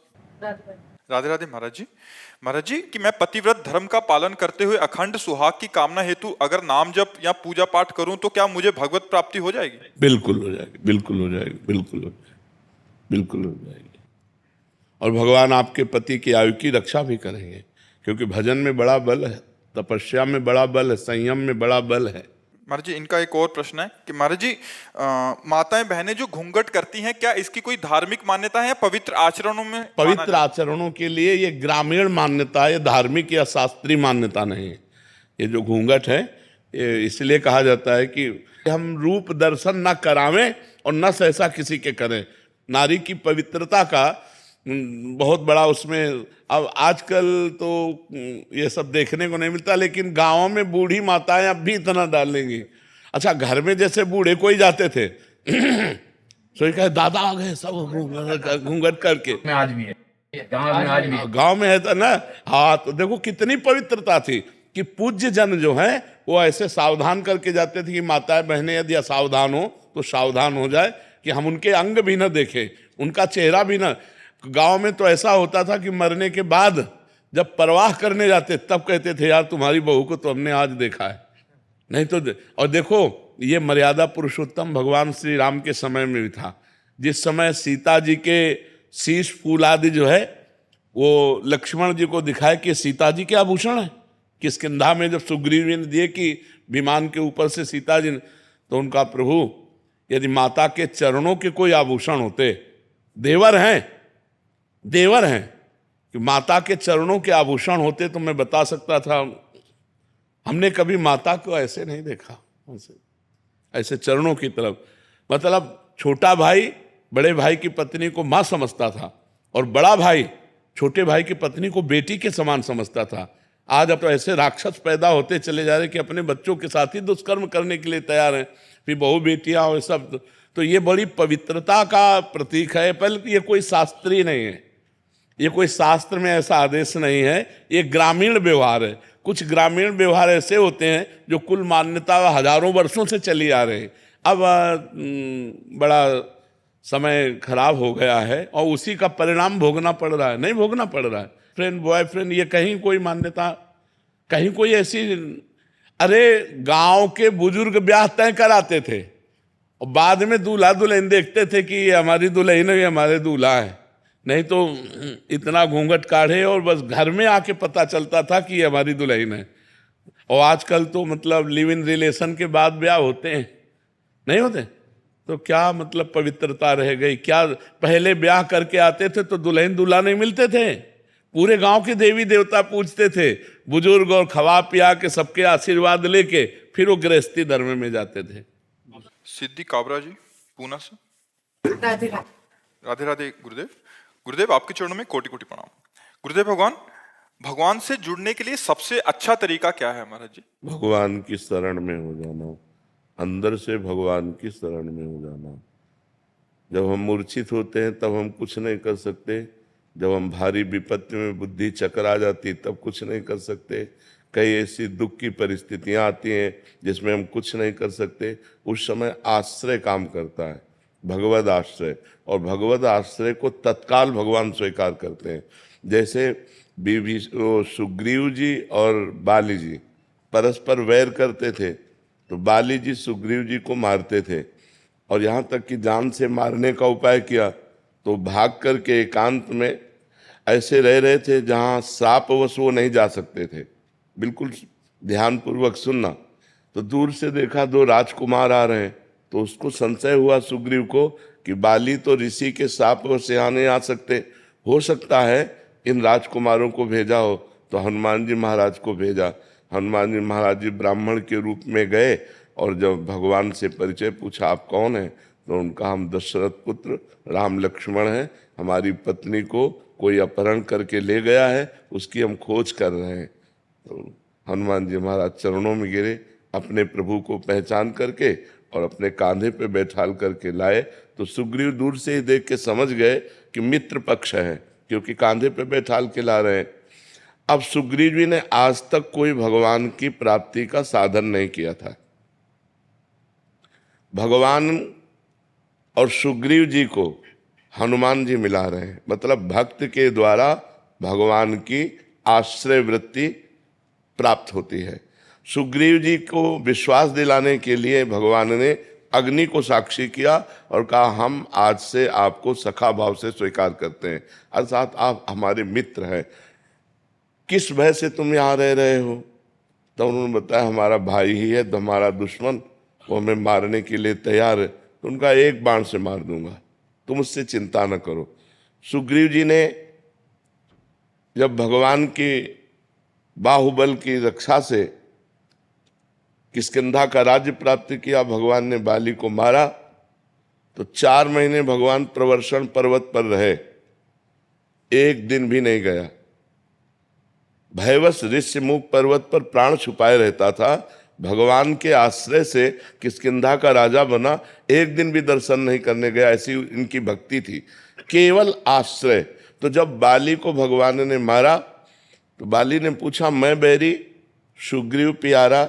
राधे राधे महाराज जी कि मैं पतिव्रत धर्म का पालन करते हुए अखंड सुहाग की कामना हेतु अगर नाम जप या पूजा पाठ करूं तो क्या मुझे भगवत प्राप्ति हो जाएगी? बिल्कुल हो जाएगी, बिल्कुल हो जाएगी, बिल्कुल हो जाएगी, बिल्कुल हो जाएगी। और भगवान आपके पति की आयु की रक्षा भी करेंगे, क्योंकि भजन में बड़ा बल है, तपस्या में बड़ा बल है, संयम में बड़ा बल है। महाराज जी इनका एक और प्रश्न है कि महाराज जी माताएं बहनें जो घूंघट करती हैं, क्या इसकी कोई धार्मिक मान्यता है या पवित्र आचरणों में? पवित्र आचरणों के लिए ये ग्रामीण मान्यता है, धार्मिक या शास्त्रीय मान्यता नहीं है। ये जो घूंघट है ये इसलिए कहा जाता है कि हम रूप दर्शन न करावें और न सहसा किसी के करें। नारी की पवित्रता का बहुत बड़ा उसमें, अब आजकल तो ये सब देखने को नहीं मिलता, लेकिन गांवों में बूढ़ी माताएं अब भी इतना डालेंगी। अच्छा, घर में जैसे बूढ़े कोई जाते थे तो कहे दादा आ गए सब घूंघट करके, आज भी है गांव में, आज भी गांव में है तो ना। हाँ, तो देखो कितनी पवित्रता थी कि पूज्य जन जो है वो ऐसे सावधान करके जाते थे कि माताएं बहनें यदि असावधान हो तो सावधान हो जाए, कि हम उनके अंग भी न देखें, उनका चेहरा भी न। गांव में तो ऐसा होता था कि मरने के बाद जब परवाह करने जाते तब कहते थे यार तुम्हारी बहू को तो हमने आज देखा है, नहीं तो और देखो ये मर्यादा पुरुषोत्तम भगवान श्री राम के समय में भी था। जिस समय सीता जी के शीश फूल आदि जो है वो लक्ष्मण जी को दिखाए कि सीता जी के आभूषण है, किष्किंधा में जब सुग्रीव ने दिए कि विमान के ऊपर से सीता जी, तो उनका प्रभु यदि माता के चरणों के कोई आभूषण होते, देवर हैं कि माता के चरणों के आभूषण होते तो मैं बता सकता था। हमने कभी माता को ऐसे नहीं देखा, ऐसे चरणों की तरफ। मतलब छोटा भाई बड़े भाई की पत्नी को मां समझता था और बड़ा भाई छोटे भाई की पत्नी को बेटी के समान समझता था। आज अब तो ऐसे राक्षस पैदा होते चले जा रहे कि अपने बच्चों के साथ ही दुष्कर्म करने के लिए तैयार हैं, फिर बहू बेटियां और सब। तो ये बड़ी पवित्रता का प्रतीक है। पहले ये कोई शास्त्रीय नहीं है, ये कोई शास्त्र में ऐसा आदेश नहीं है, ये ग्रामीण व्यवहार है। कुछ ग्रामीण व्यवहार ऐसे होते हैं जो कुल मान्यता हजारों वर्षों से चली आ रहे हैं। अब बड़ा समय खराब हो गया है और उसी का परिणाम भोगना पड़ रहा है। नहीं भोगना पड़ रहा है, फ्रेंड बॉयफ्रेंड, ये कहीं कोई मान्यता, कहीं कोई ऐसी। अरे गांव के बुजुर्ग ब्याह तय कराते थे और बाद में दूल्हा दुल्हन देखते थे कि ये हमारी दुल्हन है, ये हमारे दूल्हा है। नहीं तो इतना घूंघट काढ़े और बस घर में आके पता चलता था कि ये हमारी दुल्हन है। और आजकल तो मतलब लिव इन रिलेशन के बाद ब्याह होते हैं, नहीं होते? तो क्या मतलब पवित्रता रह गई? क्या पहले ब्याह करके आते थे तो दुल्हन दूल्हा नहीं मिलते थे, पूरे गांव के देवी देवता पूजते थे बुजुर्ग, और खवा पिया के सबके आशीर्वाद लेके फिर वो गृहस्थी धर्म में जाते थे। सिद्धि काबरा जी पूना से। राधे राधे गुरुदेव। गुरुदेव आपके चरणों में कोटि कोटि प्रणाम। गुरुदेव भगवान, भगवान से जुड़ने के लिए सबसे अच्छा तरीका क्या है महाराज जी? भगवान की शरण में हो जाना, अंदर से भगवान की शरण में हो जाना। जब हम मूर्छित होते हैं तब हम कुछ नहीं कर सकते, जब हम भारी विपत्ति में बुद्धि चकरा जाती तब कुछ नहीं कर सकते, कई ऐसी दुख की परिस्थितियां आती हैं जिसमें हम कुछ नहीं कर सकते, उस समय आश्रय काम करता है, भगवद आश्रय। और भगवद आश्रय को तत्काल भगवान स्वीकार करते हैं। जैसे सुग्रीव जी और बाली जी परस्पर वैर करते थे, तो बाली जी सुग्रीव जी को मारते थे और यहाँ तक कि जान से मारने का उपाय किया, तो भाग करके एकांत में ऐसे रह रहे थे जहाँ श्रापवश वो नहीं जा सकते थे। बिल्कुल ध्यानपूर्वक सुनना। तो दूर से देखा दो राजकुमार आ रहे हैं, तो उसको संशय हुआ सुग्रीव को कि बाली तो ऋषि के श्रापवश यहाँ नहीं आ सकते, हो सकता है इन राजकुमारों को भेजा हो। तो हनुमान जी महाराज को भेजा। हनुमान जी महाराज जी ब्राह्मण के रूप में गए और जब भगवान से परिचय पूछा, आप कौन हैं? तो उनका हम दशरथ पुत्र राम लक्ष्मण हैं, हमारी पत्नी को कोई अपहरण करके ले गया है, उसकी हम खोज कर रहे हैं। तो हनुमान जी महाराज चरणों में गिरे, अपने प्रभु को पहचान करके और अपने कांधे पे बैठाल करके लाए। तो सुग्रीव दूर से ही देख के समझ गए कि मित्र पक्ष है, क्योंकि कांधे पे बैठाल के ला रहे हैं। अब सुग्रीव जी ने आज तक कोई भगवान की प्राप्ति का साधन नहीं किया था। भगवान और सुग्रीव जी को हनुमान जी मिला रहे हैं, मतलब भक्त के द्वारा भगवान की आश्रय वृत्ति प्राप्त होती है। सुग्रीव जी को विश्वास दिलाने के लिए भगवान ने अग्नि को साक्षी किया और कहा, हम आज से आपको सखा भाव से स्वीकार करते हैं, अर्थात आप हमारे मित्र हैं। किस भय से तुम यहाँ रह रहे हो? तो उन्होंने बताया, हमारा भाई ही है, तो हमारा दुश्मन वो हमें मारने के लिए तैयार है, तो उनका एक बाण से मार दूंगा, तुम उससे चिंता न करो। सुग्रीव जी ने जब भगवान की बाहुबल की रक्षा से किष्किंधा का राज्य प्राप्त किया, भगवान ने बाली को मारा, तो 4 महीने भगवान प्रवर्षण पर्वत पर रहे, एक दिन भी नहीं गया। भयवश ऋष्यमुख पर्वत पर प्राण छुपाए रहता था। भगवान के आश्रय से किष्किंधा का राजा बना, एक दिन भी दर्शन नहीं करने गया, ऐसी इनकी भक्ति थी, केवल आश्रय। तो जब बाली को भगवान ने मारा तो बाली ने पूछा, मैं बैरी सुग्रीव प्यारा,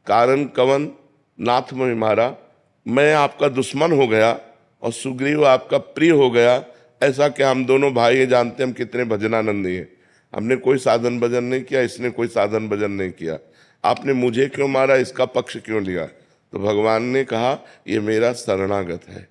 कारण कवन नाथ में मारा, मैं आपका दुश्मन हो गया और सुग्रीव आपका प्रिय हो गया, ऐसा क्या? हम दोनों भाई हैं, जानते हम कितने भजनानंदी हैं, हमने कोई साधन भजन नहीं किया, इसने कोई साधन भजन नहीं किया, आपने मुझे क्यों मारा, इसका पक्ष क्यों लिया? तो भगवान ने कहा, ये मेरा शरणागत है,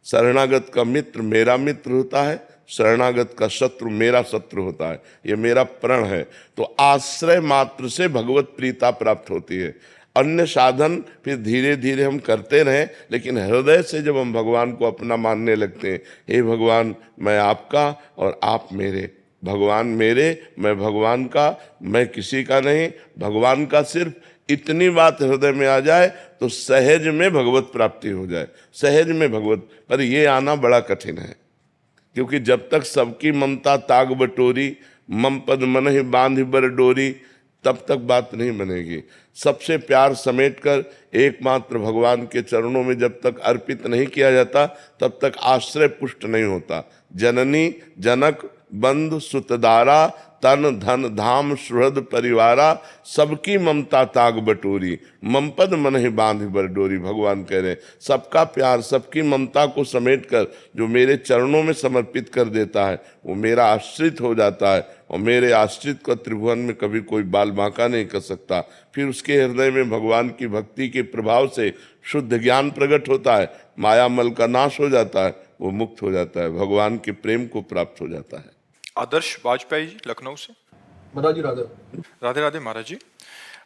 शरणागत का मित्र मेरा मित्र होता है, शरणागत का शत्रु मेरा शत्रु होता है, ये मेरा प्रण है। तो आश्रय मात्र से भगवत प्रीता प्राप्त होती है। अन्य साधन फिर धीरे धीरे हम करते रहें, लेकिन हृदय से जब हम भगवान को अपना मानने लगते हैं, हे भगवान मैं आपका और आप मेरे, भगवान मेरे मैं भगवान का, मैं किसी का नहीं, भगवान का सिर्फ, इतनी बात हृदय में आ जाए तो सहज में भगवत प्राप्ति हो जाए, सहज में भगवत। पर ये आना बड़ा कठिन है, क्योंकि जब तक सबकी ममता ताग बटोरी, मम पद मन ही बांध बर डोरी, तब तक बात नहीं बनेगी। सबसे प्यार समेटकर एकमात्र भगवान के चरणों में जब तक अर्पित नहीं किया जाता, तब तक आश्रय पुष्ट नहीं होता। जननी जनक बंधु सुतदारा, तन धन धाम सुहृद परिवारा, सबकी ममता ताग बटोरी, मम पद मन ही बांध बर डोरी। भगवान कह रहे, सबका प्यार सबकी ममता को समेटकर जो मेरे चरणों में समर्पित कर देता है, वो मेरा आश्रित हो जाता है, और मेरे आश्रित को त्रिभुवन में कभी कोई बाल बांका नहीं कर सकता। फिर उसके हृदय में भगवान की भक्ति के प्रभाव से शुद्ध ज्ञान प्रकट होता है, मायामल का नाश हो जाता है, वो मुक्त हो जाता है, भगवान के प्रेम को प्राप्त हो जाता है। आदर्श वाजपेयी जी लखनऊ से। महाराज जी राधे राधे राधे महाराज जी।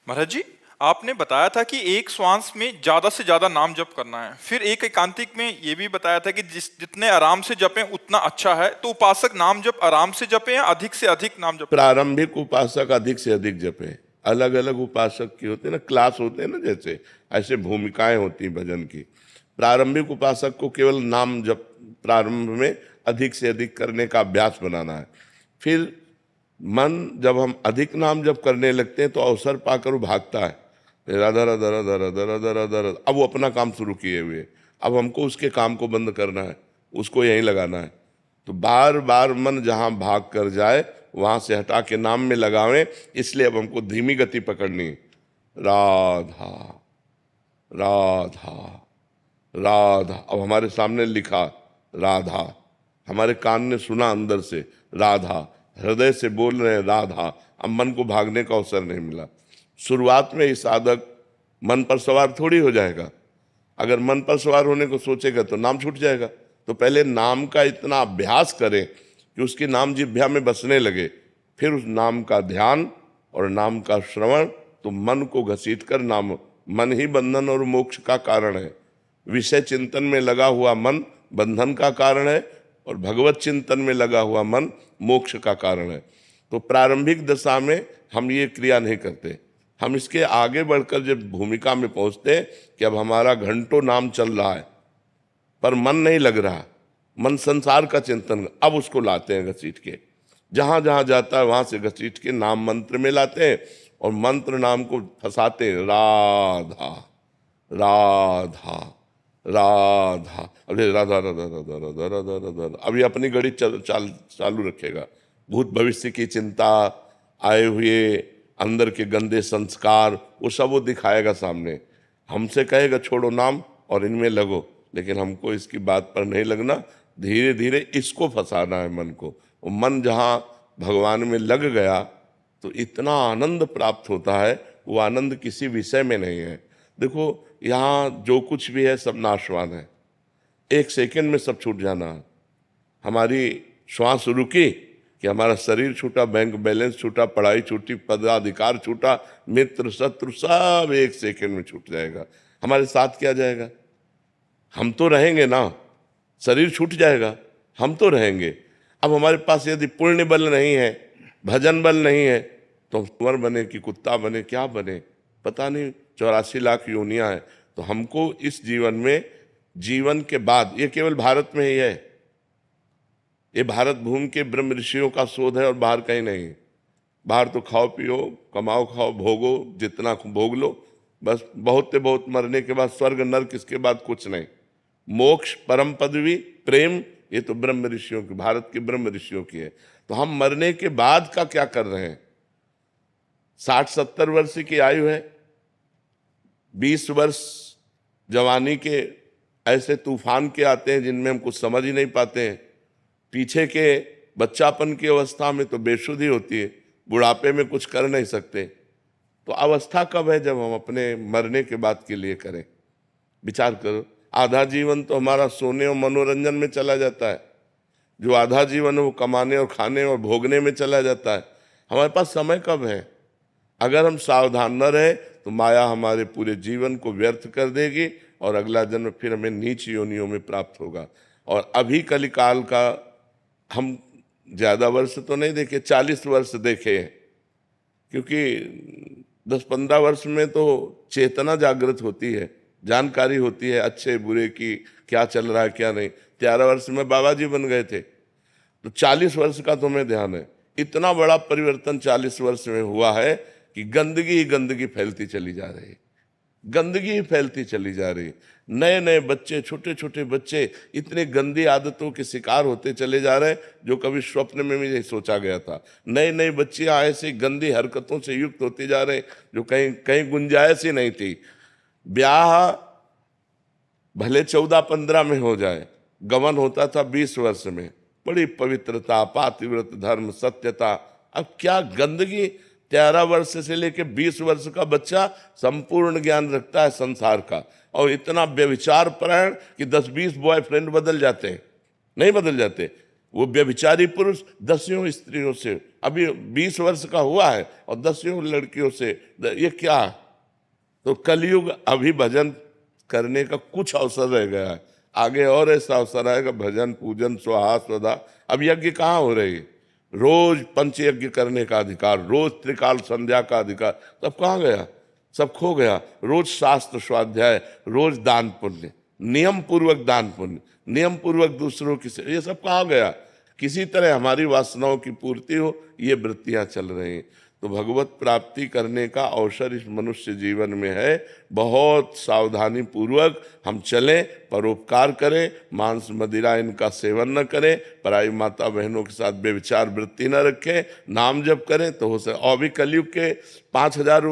महाराज जी, आपने बताया था कि एक श्वास में ज्यादा से ज्यादा नाम जप करना है, फिर एक एकांतिक में ये भी बताया था कि जितने आराम से जपें उतना अच्छा है। तो उपासक नाम जप आराम से जपें या अधिक से अधिक नाम जप? प्रारंभिक उपासक अधिक से अधिक जपे। अलग अलग उपासक की होते हैं ना, क्लास होते हैं ना, जैसे ऐसे भूमिकाएं होती भजन की। प्रारंभिक उपासक को केवल नाम जप प्रारंभ में अधिक से अधिक करने का अभ्यास बनाना है। फिर मन जब हम अधिक नाम जब करने लगते हैं तो अवसर पाकर वो भागता है, राधा राधा राधा राधा राधा राधा राधा। अब वो अपना काम शुरू किए हुए, अब हमको उसके काम को बंद करना है, उसको यहीं लगाना है। तो बार बार मन जहाँ भाग कर जाए वहाँ से हटा के नाम में लगावें, इसलिए अब हमको धीमी गति पकड़नी है। राधा राधा राधा, अब हमारे सामने लिखा राधा, हमारे कान ने सुना अंदर से राधा, हृदय से बोल रहे हैं राधा। अब मन को भागने का अवसर नहीं मिला। शुरुआत में ही साधक मन पर सवार थोड़ी हो जाएगा। अगर मन पर सवार होने को सोचेगा तो नाम छूट जाएगा। तो पहले नाम का इतना अभ्यास करें कि उसकी नाम जिह्वा में बसने लगे, फिर उस नाम का ध्यान और नाम का श्रवण, तो मन को घसीट कर नाम, मन ही बंधन और मोक्ष का कारण है। विषय चिंतन में लगा हुआ मन बंधन का कारण है और भगवत चिंतन में लगा हुआ मन मोक्ष का कारण है। तो प्रारंभिक दशा में हम ये क्रिया नहीं करते। हम इसके आगे बढ़कर जब भूमिका में पहुंचते हैं कि अब हमारा घंटों नाम चल रहा है पर मन नहीं लग रहा, मन संसार का चिंतन, अब उसको लाते हैं घसीट के, जहां जहां जाता है वहां से घसीट के नाम मंत्र में लाते हैं और मंत्र नाम को फंसाते हैं। राधा राधा राधा, अरे राधा राधा राधा राधा राधा राधा, अभी अपनी घड़ी चालू रखेगा। भूत भविष्य की चिंता, आए हुए अंदर के गंदे संस्कार, वो सब वो दिखाएगा सामने। हमसे कहेगा छोड़ो नाम और इनमें लगो, लेकिन हमको इसकी बात पर नहीं लगना। धीरे धीरे इसको फंसाना है मन को। वो मन जहाँ भगवान में लग गया तो इतना आनंद प्राप्त होता है, वो आनंद किसी विषय में नहीं है। देखो यहाँ जो कुछ भी है सब नाशवान है, एक सेकंड में सब छूट जाना है। हमारी श्वास रुकी कि हमारा शरीर छूटा, बैंक बैलेंस छूटा, पढ़ाई छूटी, पदाधिकार छूटा, मित्र शत्रु सब एक सेकंड में छूट जाएगा। हमारे साथ क्या जाएगा? हम तो रहेंगे ना, शरीर छूट जाएगा, हम तो रहेंगे। अब हमारे पास यदि पुण्य बल नहीं है, भजन बल नहीं है, तो हम कुंवर बने कि कुत्ता बने, क्या बने पता नहीं। 84 लाख योनियां हैं। तो हमको इस जीवन में, जीवन के बाद, ये केवल भारत में ही है, ये भारत भूमि के ब्रह्म ऋषियों का शोध है और बाहर कहीं नहीं। बाहर तो खाओ पियो, कमाओ खाओ, भोगो, जितना भोग लो, बस बहुत से बहुत, मरने के बाद स्वर्ग नरक, इसके बाद कुछ नहीं। मोक्ष, परम पदवी, प्रेम, ये तो ब्रह्म ऋषियों की, भारत के ब्रह्म ऋषियों की है। तो हम मरने के बाद का क्या कर रहे हैं? 60-70 वर्ष की आयु है, 20 वर्ष जवानी के ऐसे तूफान के आते हैं जिनमें हम कुछ समझ ही नहीं पाते हैं। पीछे के बच्चापन की अवस्था में तो बेसुधी होती है, बुढ़ापे में कुछ कर नहीं सकते। तो अवस्था कब है? जब हम अपने मरने के बाद के लिए करें। विचार करो, आधा जीवन तो हमारा सोने और मनोरंजन में चला जाता है, जो आधा जीवन है वो कमाने और खाने और भोगने में चला जाता है। हमारे पास समय कब है? अगर हम सावधान न रहे तो माया हमारे पूरे जीवन को व्यर्थ कर देगी और अगला जन्म फिर हमें नीच योनियों में प्राप्त होगा। और अभी कलिकाल का हम ज़्यादा वर्ष तो नहीं देखे, 40 वर्ष देखे हैं, क्योंकि 10-15 वर्ष में तो चेतना जागृत होती है, जानकारी होती है अच्छे बुरे की, क्या चल रहा है क्या नहीं। 13 वर्ष में बाबा जी बन गए थे, तो 40 वर्ष का तुम्हें ध्यान है। इतना बड़ा परिवर्तन 40 वर्ष में हुआ है कि गंदगी ही गंदगी फैलती चली जा रही है, गंदगी ही फैलती चली जा रही है। नए नए बच्चे, छोटे छोटे बच्चे इतने गंदी आदतों के शिकार होते चले जा रहे हैं जो कभी स्वप्न में भी नहीं सोचा गया था। नई नई बच्चियां ऐसी गंदी हरकतों से युक्त होती जा रहे जो कहीं कहीं गुंजाइश ही नहीं थी। ब्याह भले 14-15 में हो जाए, गमन होता था 20 वर्ष में, बड़ी पवित्रता, पातिव्रत धर्म, सत्यता। अब क्या गंदगी! 13 वर्ष से लेकर 20 वर्ष का बच्चा संपूर्ण ज्ञान रखता है संसार का, और इतना व्यभिचार परायण कि 10-20 बॉयफ्रेंड बदल जाते हैं। नहीं बदल जाते, वो व्यभिचारी पुरुष 10 स्त्रियों से, अभी 20 वर्ष का हुआ है और 10 लड़कियों से, ये क्या? तो कलयुग अभी भजन करने का कुछ अवसर रह गया है, आगे और ऐसा अवसर आएगा, भजन पूजन स्वाहा स्वधा। अब यज्ञ कहाँ हो रही है? रोज पंचयज्ञ करने का अधिकार, रोज त्रिकाल संध्या का अधिकार, सब कहाँ गया? सब खो गया। रोज शास्त्र स्वाध्याय, रोज दान पुण्य, नियम पूर्वक दान पुण्य, नियम पूर्वक दूसरों की सेवा, ये सब कहाँ गया? किसी तरह हमारी वासनाओं की पूर्ति हो, ये वृत्तियां चल रही हैं। तो भगवत प्राप्ति करने का अवसर इस मनुष्य जीवन में है। बहुत सावधानी पूर्वक हम चलें, परोपकार करें, मांस मदिरा इनका सेवन न करें, पराई माता बहनों के साथ बेविचार वृत्ति न रखें, नाम जप करें तो हो सके। और भी कलयुग के 5,000